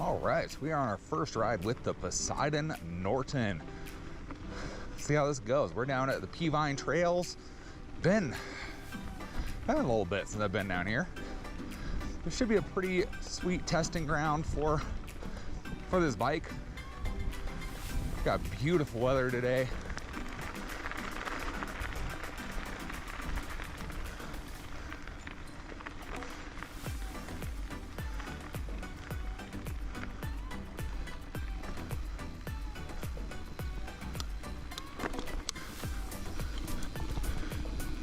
All right, we are on our first ride with the Poseidon Norton. See how this goes. We're down at the Peavine Trails. Been a little bit since I've been down here. This should be a pretty sweet testing ground for this bike. Got beautiful weather today.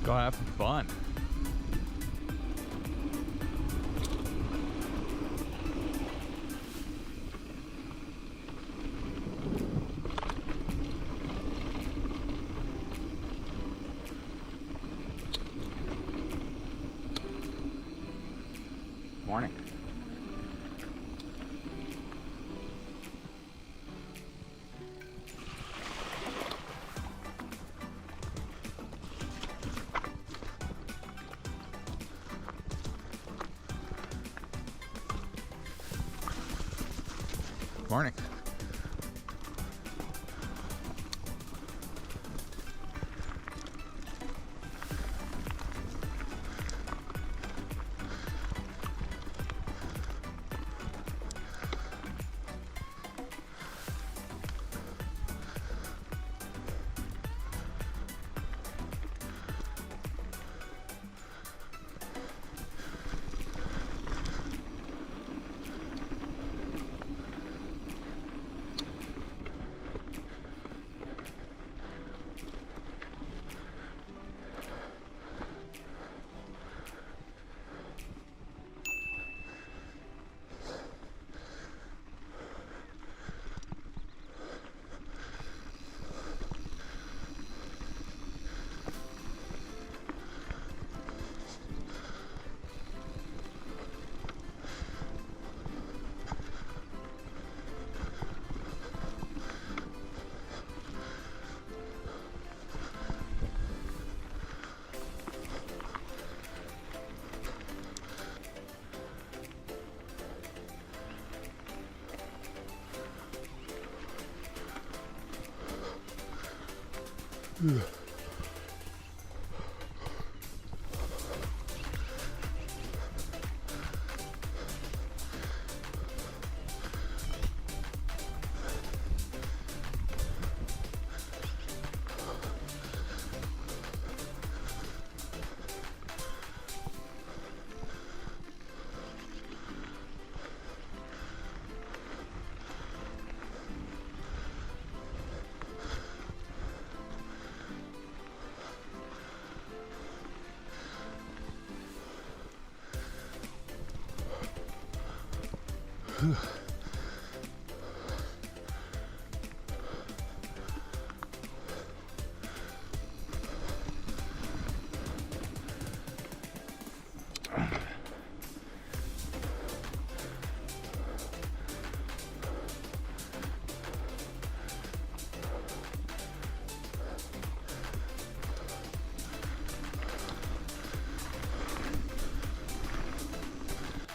Go have some fun. Morning. Morning.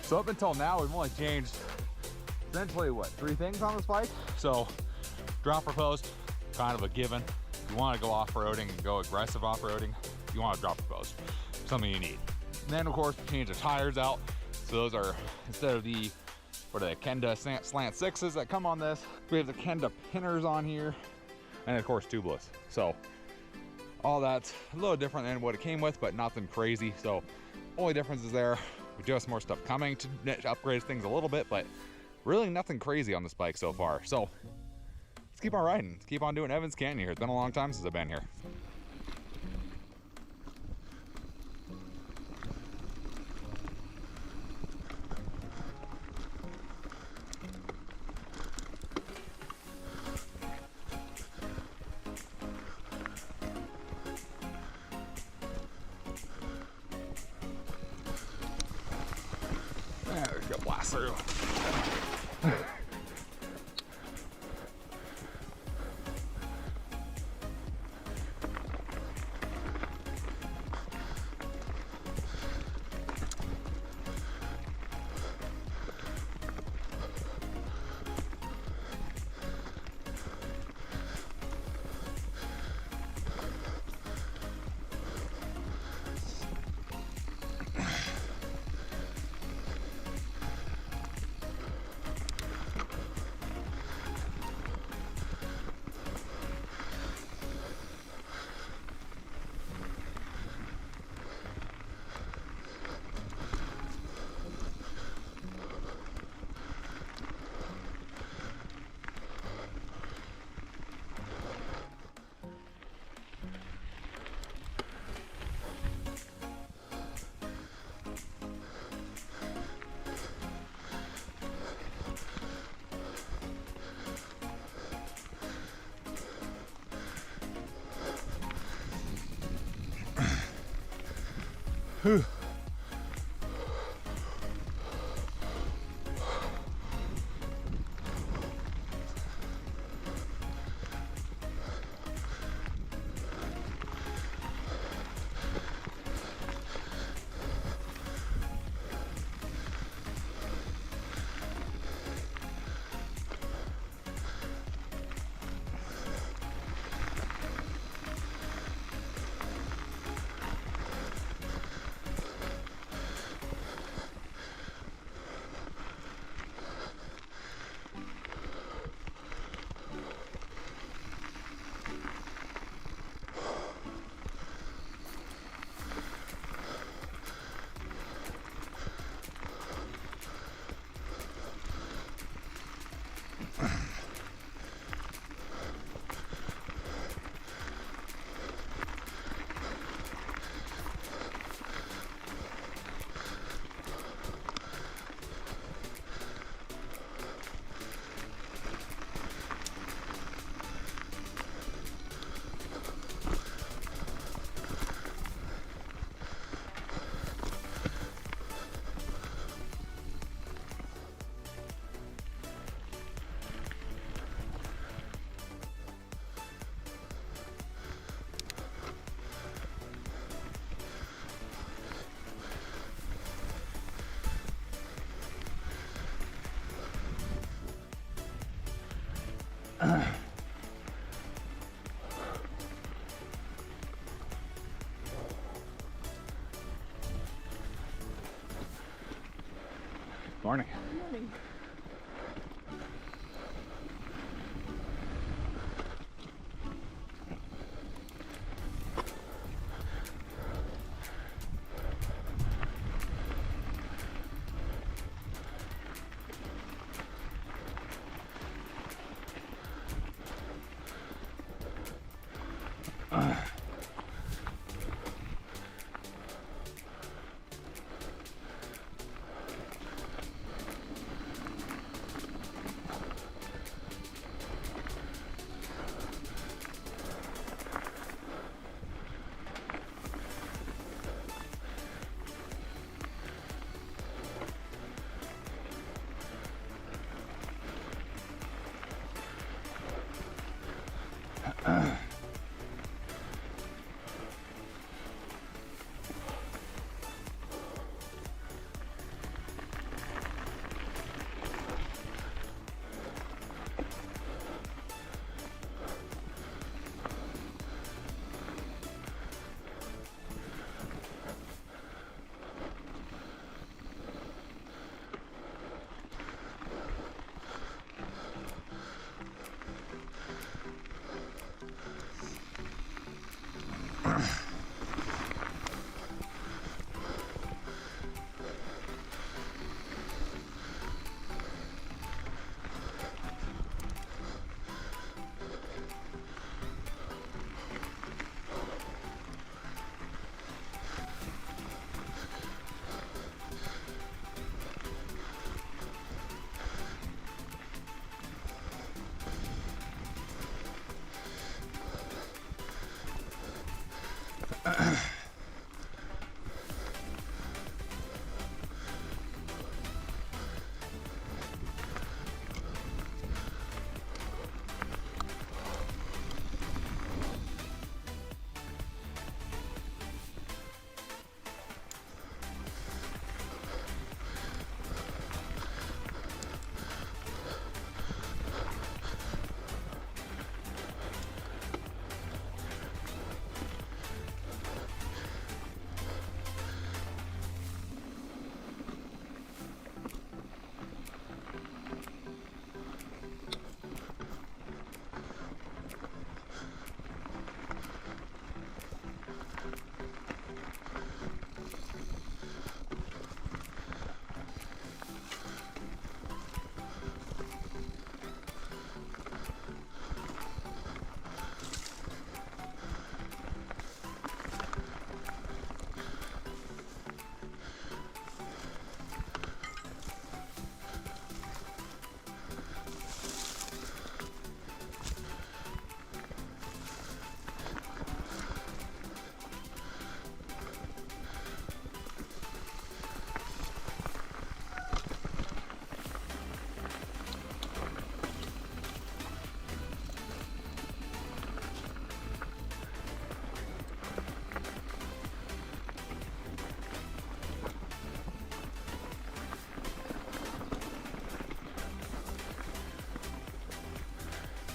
So up until now, we've only changed essentially what, 3 things on this bike. So dropper post, kind of a given. If you want to go off-roading and go aggressive off-roading, you want a dropper post, something you need. And then of course we change the tires out. So those are, instead of the, what are they, Kenda slant 6s that come on this, we have the Kenda pinners on here, and of course tubeless. So all that's a little different than what it came with, but nothing crazy. So only difference is there. We do have some more stuff coming to upgrade things a little bit, but really nothing crazy on this bike so far. So let's keep on riding. Let's keep on doing Evans Canyon here. It's been a long time since I've been here. There we go, blast through. Whew. Morning. Morning.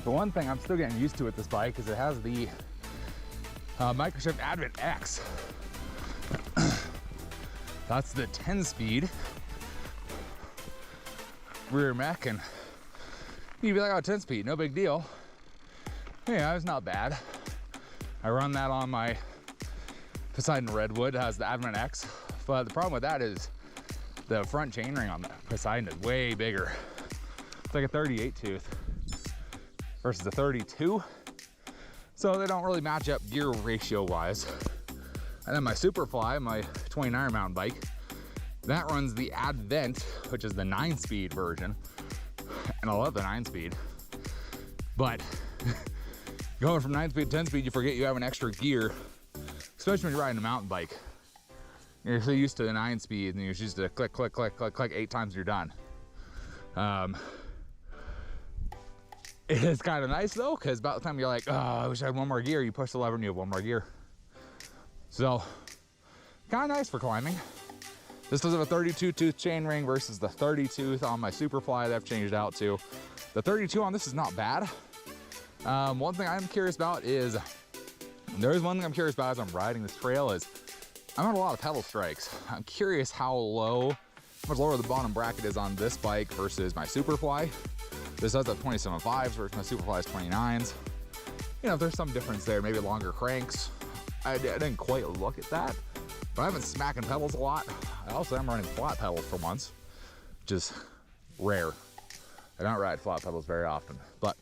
The one thing I'm still getting used to with this bike is it has the Microshift Advent X. That's the 10-speed rear mech, and you'd be like, oh, 10-speed, no big deal. Yeah, it's not bad. I run that on my Poseidon Redwood. It has the Advent X, but the problem with that is the front chainring on the Poseidon is way bigger. It's like a 38 tooth versus a 32. So they don't really match up gear ratio wise. And then my Superfly, my 29er mountain bike, that runs the Advent, which is the 9-speed version. And I love the 9-speed. But going from 9-speed to 10-speed, you forget you have an extra gear, especially when you're riding a mountain bike. You're so used to the 9-speed, and you're used to click, click, click, click, click 8 times, you're done. It is kind of nice though, because about the time you're like, oh, I wish I had one more gear, you push the lever and you have one more gear. So, kind of nice for climbing. This does have a 32 tooth chain ring versus the 30 tooth on my Superfly that I've changed out to. The 32 on this is not bad. One thing I'm curious about is, there's one thing I'm curious about as I'm riding this trail is, I'm on a lot of pedal strikes. I'm curious how much lower the bottom bracket is on this bike versus my Superfly. This does have 27.5s versus my Superfly's 29s. You know, there's some difference there, maybe longer cranks. I didn't quite look at that, but I've been smacking pedals a lot. I also am running flat pedals for once, which is rare. I don't ride flat pedals very often, but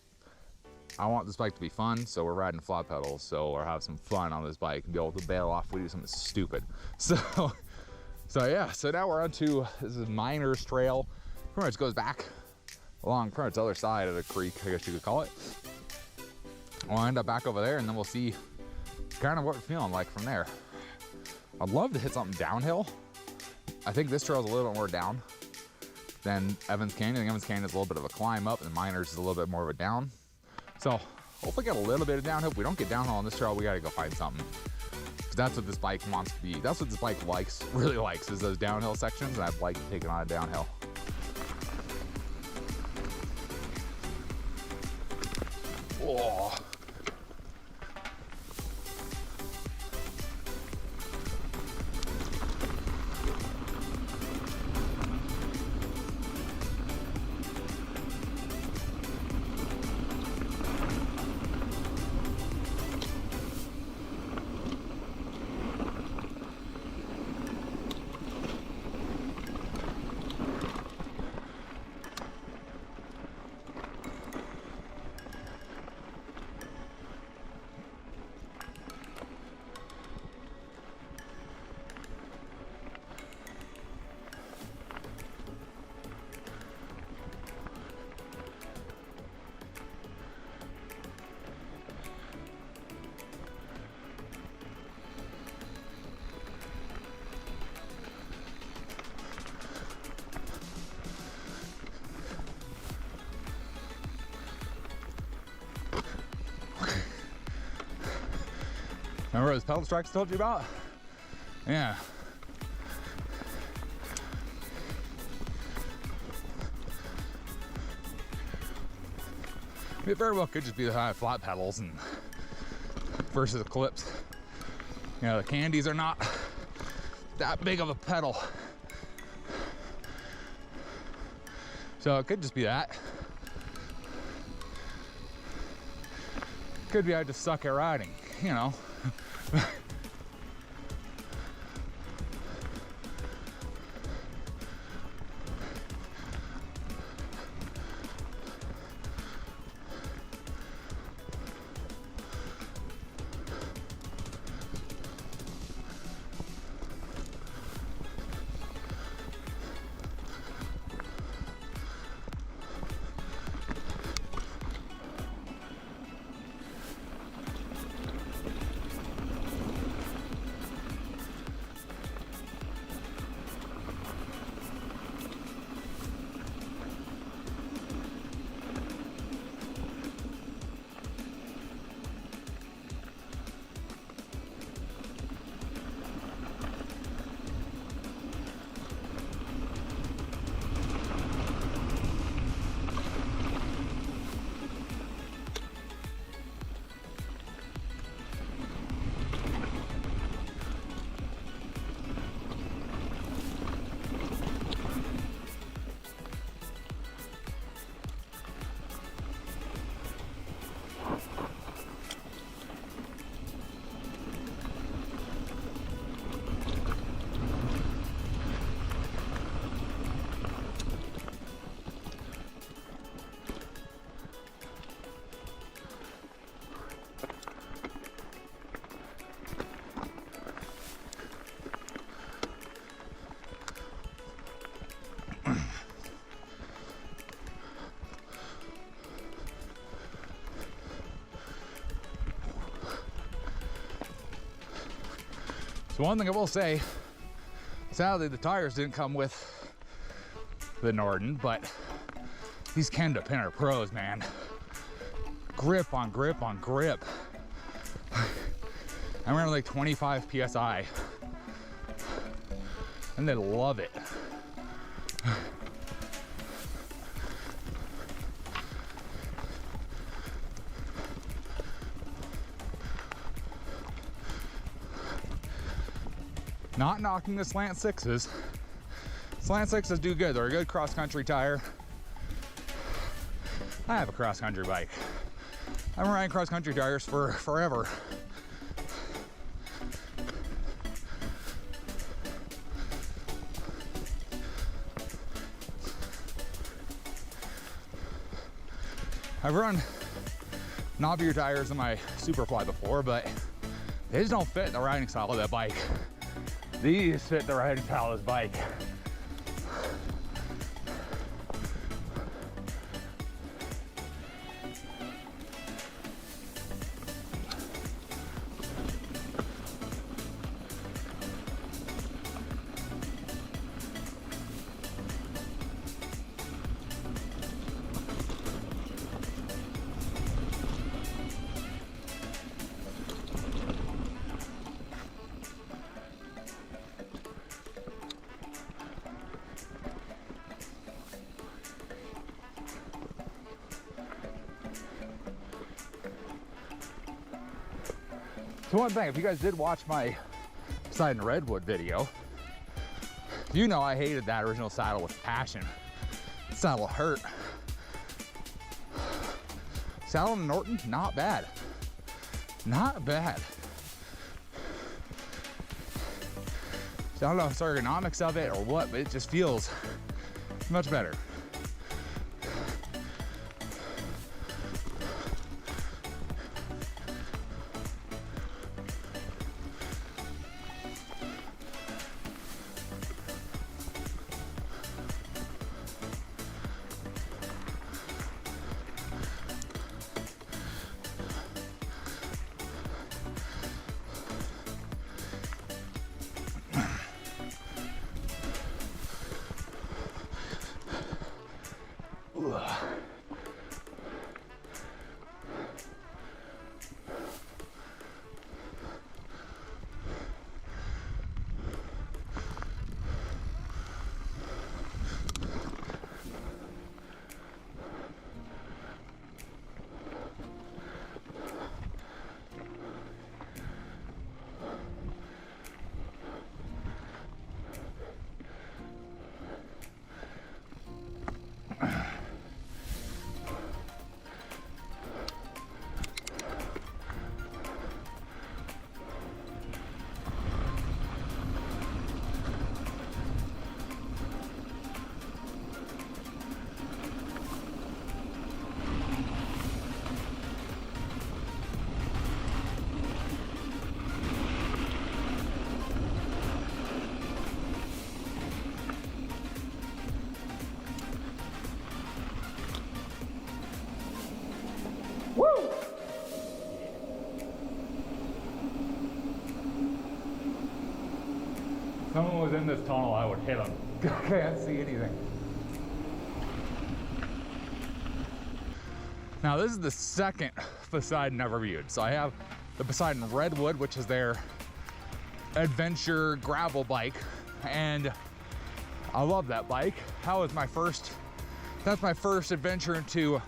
I want this bike to be fun, so we're riding flat pedals, so we'll have some fun on this bike and be able to bail off if we do something stupid. So yeah, so now we're on to, this is Miners Trail. Pretty much goes back along pretty much the other side of the creek, I guess you could call it. We'll end up back over there, and then we'll see kind of what we're feeling like from there. I'd love to hit something downhill. I think this trail is a little bit more down than Evans Canyon. I think Evans Canyon is a little bit of a climb up, and Miners is a little bit more of a down. So hopefully get a little bit of downhill. If we don't get downhill on this trail, we gotta go find something. Because that's what this bike wants to be. That's what this bike likes, really likes, is those downhill sections, and I'd like to take it on a downhill. Oh. Remember those pedal strikes I told you about? Yeah. It very well could just be the high flat pedals and versus the clips. You know, the candies are not that big of a pedal. So it could just be that. Could be I just suck at riding, you know. So one thing I will say, sadly the tires didn't come with the Norton, but these Kenda Pin are pros, man. Grip on grip on grip. I ran like 25 PSI and they love it. Not knocking the slant sixes. Slant sixes do good. They're a good cross-country tire. I have a cross-country bike. I've been riding cross-country tires for forever. I've run knobbier tires in my Superfly before, but they just don't fit the riding style of that bike. These fit the riding style of this bike. So one thing, if you guys did watch my Poseidon Redwood video, you know I hated that original saddle with passion. The saddle hurt. Saddle on Norton, not bad. Not bad. So I don't know if it's ergonomics of it or what, but it just feels much better. If someone was in this tunnel, I would hit them. I can't see anything. Now this is the second Poseidon I've reviewed. So I have the Poseidon Redwood, which is their adventure gravel bike. And I love that bike. That's my first adventure into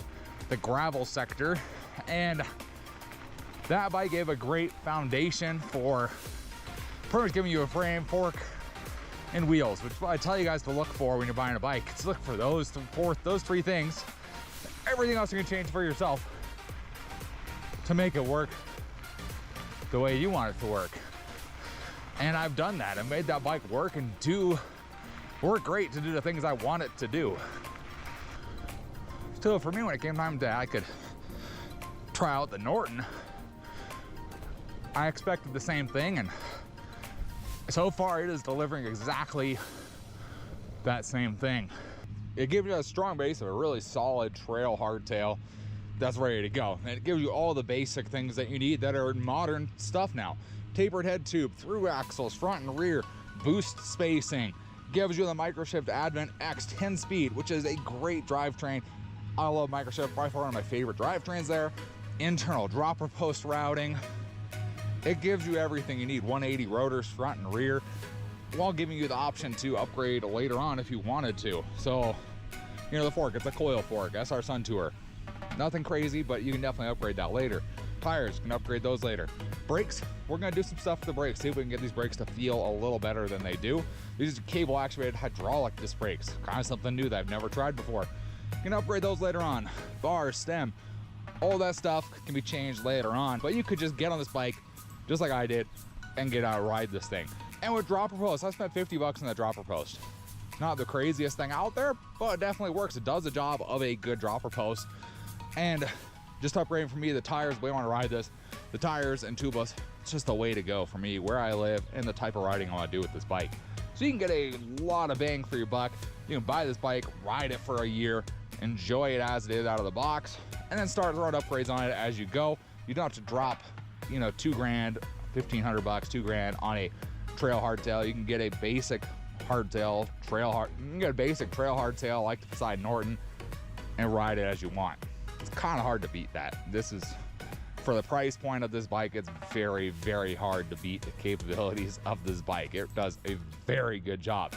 the gravel sector. And that bike gave a great foundation for pretty much giving you a frame, fork, and wheels, which I tell you guys to look for when you're buying a bike. Just look for those three things. Everything else you can change for yourself to make it work the way you want it to work. And I've done that. I made that bike work and work great to do the things I want it to do. So for me, when it came time that I could try out the Norton, I expected the same thing, and so far it is delivering exactly that same thing. It gives you a strong base of a really solid trail hardtail that's ready to go. And it gives you all the basic things that you need that are modern stuff now. tapered head tube, through axles, front and rear, boost spacing, gives you the Microshift Advent X 10 speed, which is a great drivetrain. I love Microshift, by far one of my favorite drivetrains there. Internal dropper post routing. It gives you everything you need, 180 rotors, front and rear, while giving you the option to upgrade later on if you wanted to. So, you know, the fork, it's a coil fork, SR Sun Tour. Nothing crazy, but you can definitely upgrade that later. Tires, you can upgrade those later. Brakes, we're gonna do some stuff with the brakes, see if we can get these brakes to feel a little better than they do. These are cable actuated hydraulic disc brakes, kind of something new that I've never tried before. You can upgrade those later on. Bar, stem, all that stuff can be changed later on, but you could just get on this bike, just like I did, and get out and ride this thing. And with dropper post, I spent 50 bucks on that dropper post. Not the craziest thing out there, but it definitely works. It does the job of a good dropper post. And just upgrading for me, the tires, the way I want to ride this, the tires and tubeless, it's just the way to go for me, where I live, and the type of riding I want to do with this bike. So you can get a lot of bang for your buck. You can buy this bike, ride it for a year, enjoy it as it is out of the box, and then start throwing upgrades on it as you go. You don't have to drop, you know, 2 grand, 1,500 bucks, 2 grand on a trail hardtail. You can get a basic hardtail, you can get a basic trail hardtail like the Poseidon Norton and ride it as you want. It's kind of hard to beat that. This is, for the price point of this bike, it's very, very hard to beat the capabilities of this bike. It does a very good job.